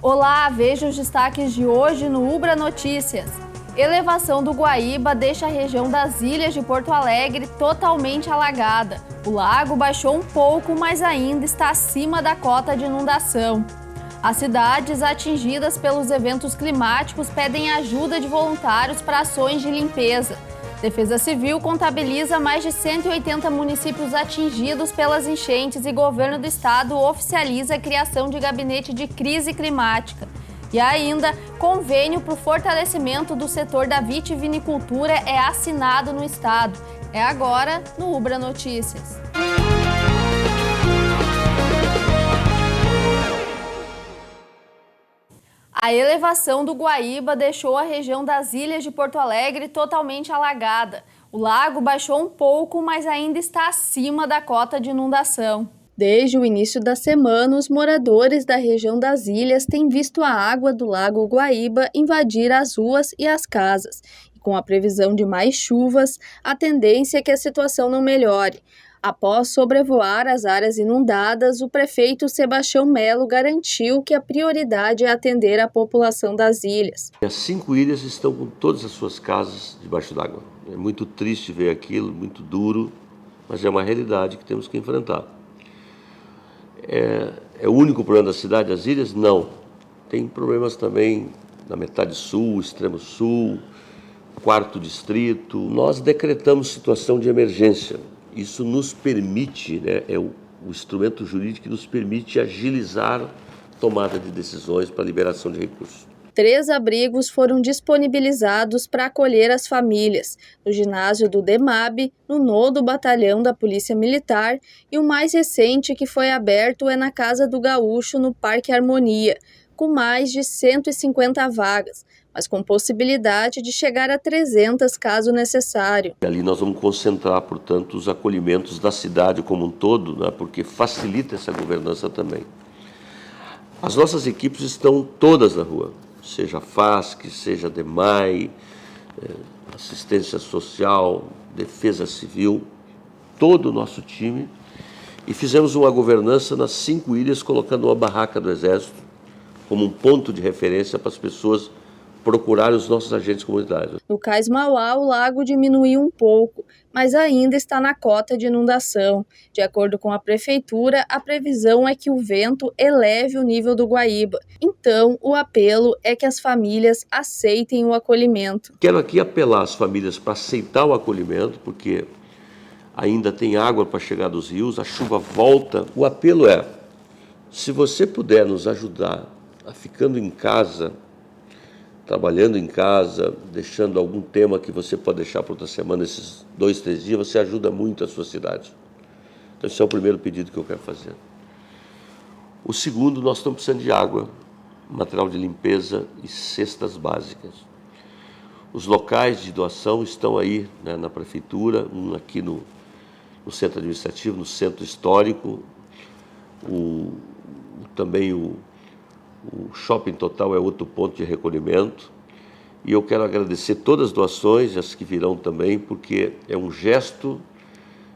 Olá, veja os destaques de hoje no Ubra Notícias. Elevação do Guaíba deixa a região das ilhas de Porto Alegre totalmente alagada. O lago baixou um pouco, mas ainda está acima da cota de inundação. As cidades atingidas pelos eventos climáticos pedem ajuda de voluntários para ações de limpeza. Defesa Civil contabiliza mais de 180 municípios atingidos pelas enchentes e governo do estado oficializa a criação de gabinete de crise climática. E ainda, convênio para o fortalecimento do setor da vitivinicultura é assinado no estado. É agora no Ubra Notícias. A elevação do Guaíba deixou a região das ilhas de Porto Alegre totalmente alagada. O lago baixou um pouco, mas ainda está acima da cota de inundação. Desde o início da semana, os moradores da região das ilhas têm visto a água do lago Guaíba invadir as ruas e as casas. E com a previsão de mais chuvas, a tendência é que a situação não melhore. Após sobrevoar as áreas inundadas, o prefeito Sebastião Melo garantiu que a prioridade é atender a população das ilhas. As 5 ilhas estão com todas as suas casas debaixo d'água. É muito triste ver aquilo, muito duro, mas é uma realidade que temos que enfrentar. É o único problema da cidade, as ilhas? Não. Tem problemas também na metade sul, extremo sul, 4º distrito. Nós decretamos situação de emergência. Isso nos permite, é o instrumento jurídico que nos permite agilizar a tomada de decisões para a liberação de recursos. 3 abrigos foram disponibilizados para acolher as famílias, no ginásio do DEMAB, no nodo batalhão da Polícia Militar, e o mais recente que foi aberto é na Casa do Gaúcho, no Parque Harmonia, com mais de 150 vagas, mas com possibilidade de chegar a 300 caso necessário. Ali nós vamos concentrar, portanto, os acolhimentos da cidade como um todo, porque facilita essa governança também. As nossas equipes estão todas na rua, seja a FASC, seja a DEMAI, assistência social, defesa civil, todo o nosso time. E fizemos uma governança nas 5 ilhas, colocando uma barraca do Exército como um ponto de referência para as pessoas procurar os nossos agentes comunitários. No Cais Mauá, o lago diminuiu um pouco, mas ainda está na cota de inundação. De acordo com a prefeitura, a previsão é que o vento eleve o nível do Guaíba. Então, o apelo é que as famílias aceitem o acolhimento. Quero aqui apelar às famílias para aceitar o acolhimento, porque ainda tem água para chegar dos rios, a chuva volta. O apelo é, se você puder nos ajudar a ficando em casa, trabalhando em casa, deixando algum tema que você pode deixar para outra semana, esses 2, 3 dias, você ajuda muito a sua cidade. Então esse é o primeiro pedido que eu quero fazer. O segundo, nós estamos precisando de água, material de limpeza e cestas básicas. Os locais de doação estão aí, na prefeitura, um aqui no centro administrativo, no centro histórico, também o Shopping Total é outro ponto de recolhimento. E eu quero agradecer todas as doações, as que virão também, porque é um gesto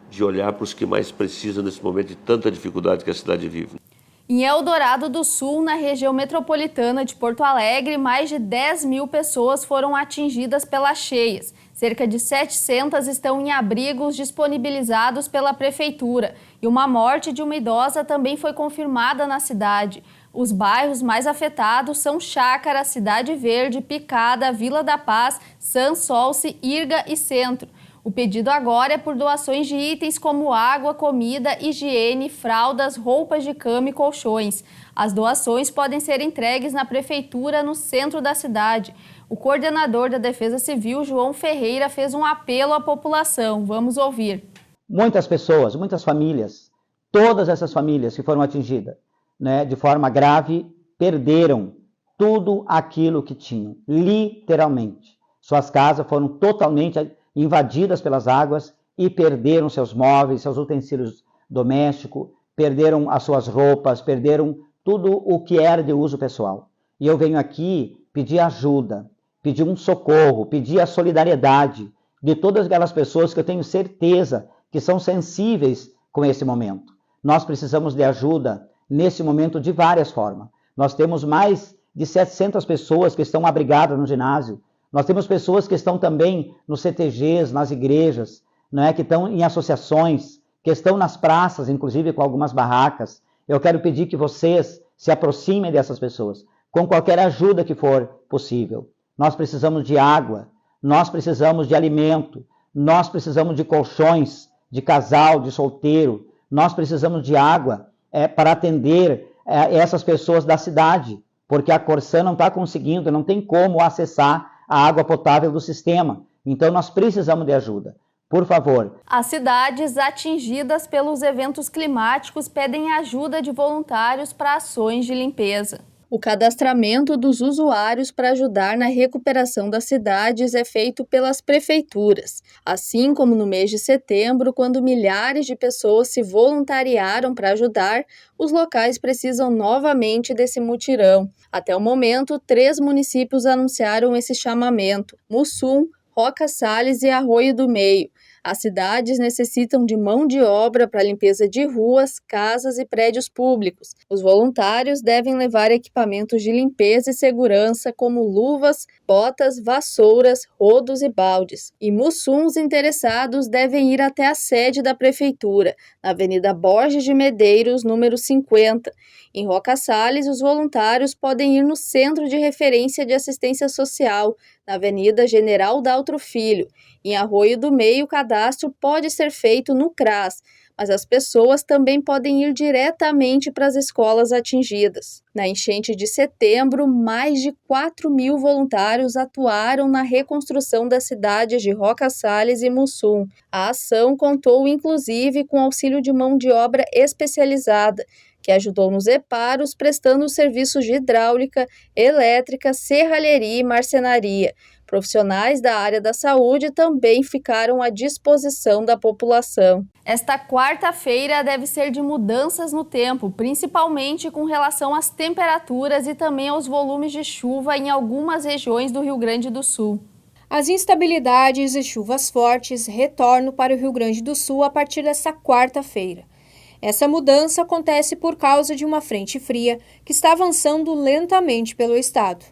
de olhar para os que mais precisam nesse momento de tanta dificuldade que a cidade vive. Em Eldorado do Sul, na região metropolitana de Porto Alegre, mais de 10 mil pessoas foram atingidas pelas cheias. Cerca de 700 estão em abrigos disponibilizados pela prefeitura. E uma morte de uma idosa também foi confirmada na cidade. Os bairros mais afetados são Chácara, Cidade Verde, Picada, Vila da Paz, São Solce, Irga e Centro. O pedido agora é por doações de itens como água, comida, higiene, fraldas, roupas de cama e colchões. As doações podem ser entregues na prefeitura no centro da cidade. O coordenador da Defesa Civil, João Ferreira, fez um apelo à população. Vamos ouvir. Muitas pessoas, muitas famílias, todas essas famílias que foram atingidas, de forma grave, perderam tudo aquilo que tinham, literalmente. Suas casas foram totalmente invadidas pelas águas e perderam seus móveis, seus utensílios domésticos, perderam as suas roupas, perderam tudo o que era de uso pessoal. E eu venho aqui pedir ajuda, pedir um socorro, pedir a solidariedade de todas aquelas pessoas que eu tenho certeza que são sensíveis com esse momento. Nós precisamos de ajuda nesse momento de várias formas. Nós temos mais de 700 pessoas que estão abrigadas no ginásio. Nós temos pessoas que estão também nos CTGs, nas igrejas, né, que estão em associações, que estão nas praças, inclusive com algumas barracas. Eu quero pedir que vocês se aproximem dessas pessoas, com qualquer ajuda que for possível. Nós precisamos de água, nós precisamos de alimento, nós precisamos de colchões, de casal, de solteiro, nós precisamos de água para atender essas pessoas da cidade, porque a Corsã não está conseguindo, não tem como acessar a água potável do sistema. Então nós precisamos de ajuda. Por favor. As cidades atingidas pelos eventos climáticos pedem ajuda de voluntários para ações de limpeza. O cadastramento dos usuários para ajudar na recuperação das cidades é feito pelas prefeituras, assim como no mês de setembro, quando milhares de pessoas se voluntariaram para ajudar, os locais precisam novamente desse mutirão. Até o momento, 3 municípios anunciaram esse chamamento: Mussum, Roca Salles e Arroio do Meio. As cidades necessitam de mão de obra para a limpeza de ruas, casas e prédios públicos. Os voluntários devem levar equipamentos de limpeza e segurança como luvas, botas, vassouras, rodos e baldes. E mussuns interessados devem ir até a sede da prefeitura, na Avenida Borges de Medeiros, número 50. Em Roca Salles, os voluntários podem ir no Centro de Referência de Assistência Social, na Avenida General Daltro Filho. Em Arroio do Meio, o cadastro pode ser feito no CRAS, mas as pessoas também podem ir diretamente para as escolas atingidas. Na enchente de setembro, mais de 4.000 voluntários atuaram na reconstrução das cidades de Roca Salles e Mussum. A ação contou, inclusive, com auxílio de mão de obra especializada, que ajudou nos reparos, prestando serviços de hidráulica, elétrica, serralheria e marcenaria. Profissionais da área da saúde também ficaram à disposição da população. Esta quarta-feira deve ser de mudanças no tempo, principalmente com relação às temperaturas e também aos volumes de chuva em algumas regiões do Rio Grande do Sul. As instabilidades e chuvas fortes retornam para o Rio Grande do Sul a partir desta quarta-feira. Essa mudança acontece por causa de uma frente fria que está avançando lentamente pelo estado.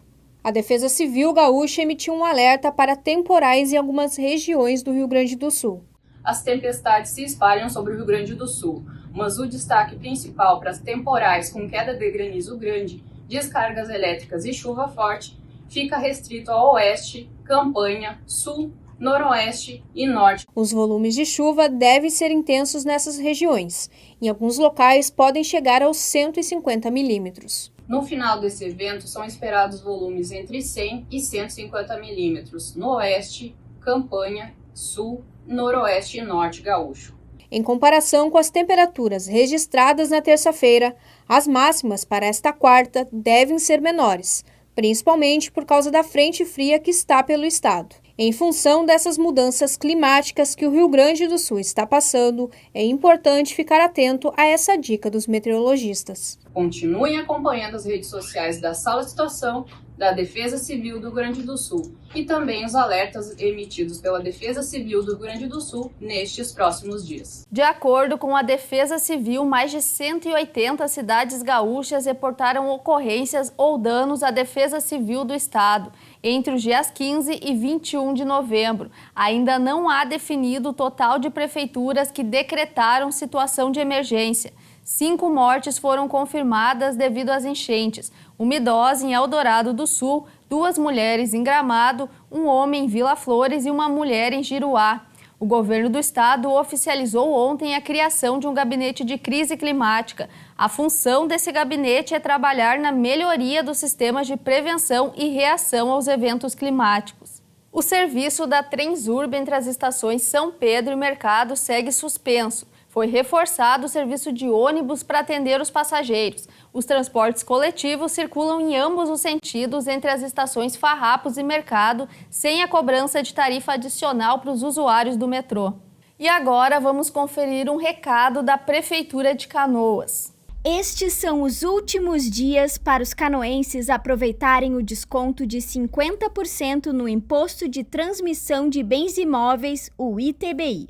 A Defesa Civil Gaúcha emitiu um alerta para temporais em algumas regiões do Rio Grande do Sul. As tempestades se espalham sobre o Rio Grande do Sul, mas o destaque principal para as temporais com queda de granizo grande, descargas elétricas e chuva forte fica restrito ao oeste, Campanha, sul, noroeste e norte. Os volumes de chuva devem ser intensos nessas regiões. Em alguns locais podem chegar aos 150 milímetros. No final desse evento são esperados volumes entre 100 e 150 milímetros no oeste, Campanha, sul, noroeste e norte gaúcho. Em comparação com as temperaturas registradas na terça-feira, as máximas para esta quarta devem ser menores, principalmente por causa da frente fria que está pelo estado. Em função dessas mudanças climáticas que o Rio Grande do Sul está passando, é importante ficar atento a essa dica dos meteorologistas. Continuem acompanhando as redes sociais da Sala de Situação da Defesa Civil do Rio Grande do Sul e também os alertas emitidos pela Defesa Civil do Rio Grande do Sul nestes próximos dias. De acordo com a Defesa Civil, mais de 180 cidades gaúchas reportaram ocorrências ou danos à Defesa Civil do Estado entre os dias 15 e 21 de novembro. Ainda não há definido o total de prefeituras que decretaram situação de emergência. 5 mortes foram confirmadas devido às enchentes. Uma idosa em Eldorado do Sul, 2 mulheres em Gramado, um homem em Vila Flores e uma mulher em Giruá. O governo do estado oficializou ontem a criação de um gabinete de crise climática. A função desse gabinete é trabalhar na melhoria dos sistemas de prevenção e reação aos eventos climáticos. O serviço da Transurb entre as estações São Pedro e Mercado segue suspenso. Foi reforçado o serviço de ônibus para atender os passageiros. Os transportes coletivos circulam em ambos os sentidos entre as estações Farrapos e Mercado, sem a cobrança de tarifa adicional para os usuários do metrô. E agora vamos conferir um recado da Prefeitura de Canoas. Estes são os últimos dias para os canoenses aproveitarem o desconto de 50% no Imposto de Transmissão de Bens Imóveis, o ITBI.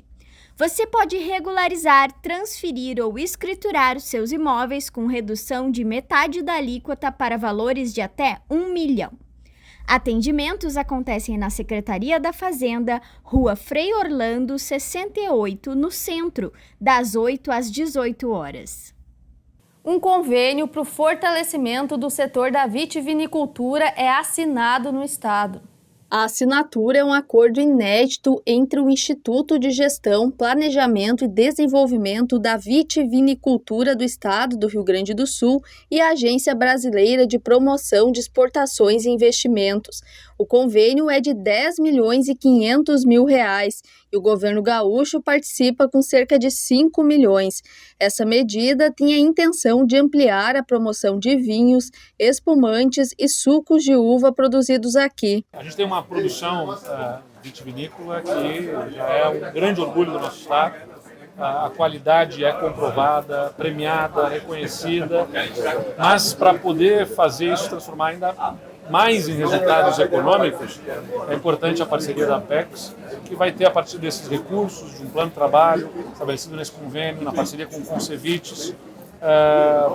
Você pode regularizar, transferir ou escriturar os seus imóveis com redução de metade da alíquota para valores de até R$1 milhão. Atendimentos acontecem na Secretaria da Fazenda, Rua Frei Orlando, 68, no centro, das 8 às 18 horas. Um convênio para o fortalecimento do setor da vitivinicultura é assinado no estado. A assinatura é um acordo inédito entre o Instituto de Gestão, Planejamento e Desenvolvimento da Vitivinicultura do Estado do Rio Grande do Sul e a Agência Brasileira de Promoção de Exportações e Investimentos. O convênio é de R$10.500.000 e o governo gaúcho participa com cerca de 5 milhões. Essa medida tem a intenção de ampliar a promoção de vinhos, espumantes e sucos de uva produzidos aqui. A gente tem uma produção vitivinícola que já é um grande orgulho do nosso estado. A qualidade é comprovada, premiada, reconhecida, mas para poder fazer isso transformar ainda mais em resultados econômicos, é importante a parceria da Apex, que vai ter a partir desses recursos, de um plano de trabalho estabelecido nesse convênio, na parceria com o Concevites,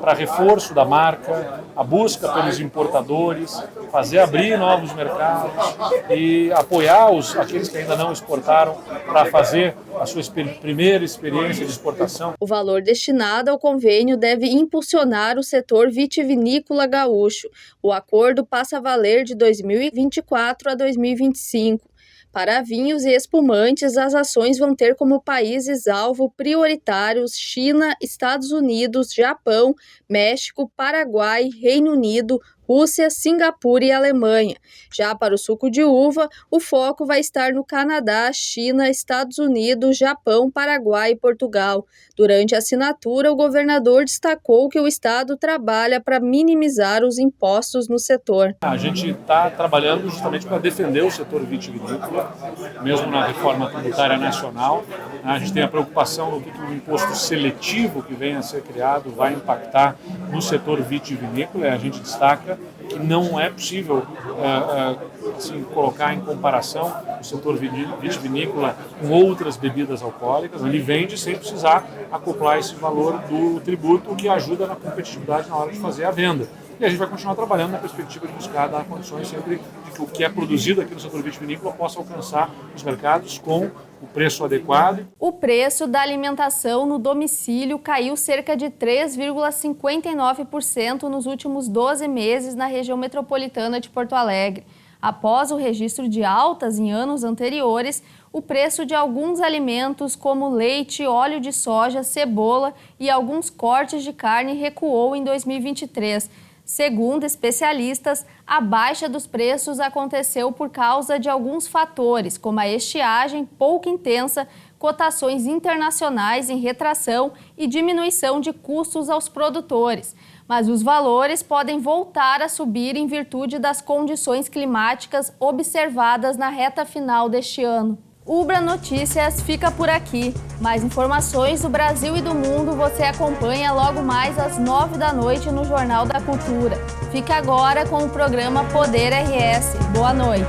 para reforço da marca, a busca pelos importadores, fazer abrir novos mercados e apoiar aqueles que ainda não exportaram para fazer a sua primeira experiência de exportação. O valor destinado ao convênio deve impulsionar o setor vitivinícola gaúcho. O acordo passa a valer de 2024 a 2025. Para vinhos e espumantes, as ações vão ter como países-alvo prioritários China, Estados Unidos, Japão, México, Paraguai, Reino Unido, Rússia, Singapura e Alemanha. Já para o suco de uva, o foco vai estar no Canadá, China, Estados Unidos, Japão, Paraguai e Portugal. Durante a assinatura, o governador destacou que o estado trabalha para minimizar os impostos no setor. A gente está trabalhando justamente para defender o setor vitivinícola, mesmo na reforma tributária nacional. A gente tem a preocupação do que o imposto seletivo que venha a ser criado vai impactar no setor vitivinícola. A gente destaca que não é possível assim, colocar em comparação o setor vitivinícola com outras bebidas alcoólicas. Ele vende sem precisar acoplar esse valor do tributo, que ajuda na competitividade na hora de fazer a venda. E a gente vai continuar trabalhando na perspectiva de buscar dar condições sempre de que o que é produzido aqui no setor vitivinícola possa alcançar os mercados com o preço adequado. O preço da alimentação no domicílio caiu cerca de 3,59% nos últimos 12 meses na região metropolitana de Porto Alegre. Após o registro de altas em anos anteriores, o preço de alguns alimentos como leite, óleo de soja, cebola e alguns cortes de carne recuou em 2023. Segundo especialistas, a baixa dos preços aconteceu por causa de alguns fatores, como a estiagem pouco intensa, cotações internacionais em retração e diminuição de custos aos produtores. Mas os valores podem voltar a subir em virtude das condições climáticas observadas na reta final deste ano. O Ubra Notícias fica por aqui. Mais informações do Brasil e do mundo você acompanha logo mais às 9 da noite no Jornal da Cultura. Fique agora com o programa Poder RS. Boa noite.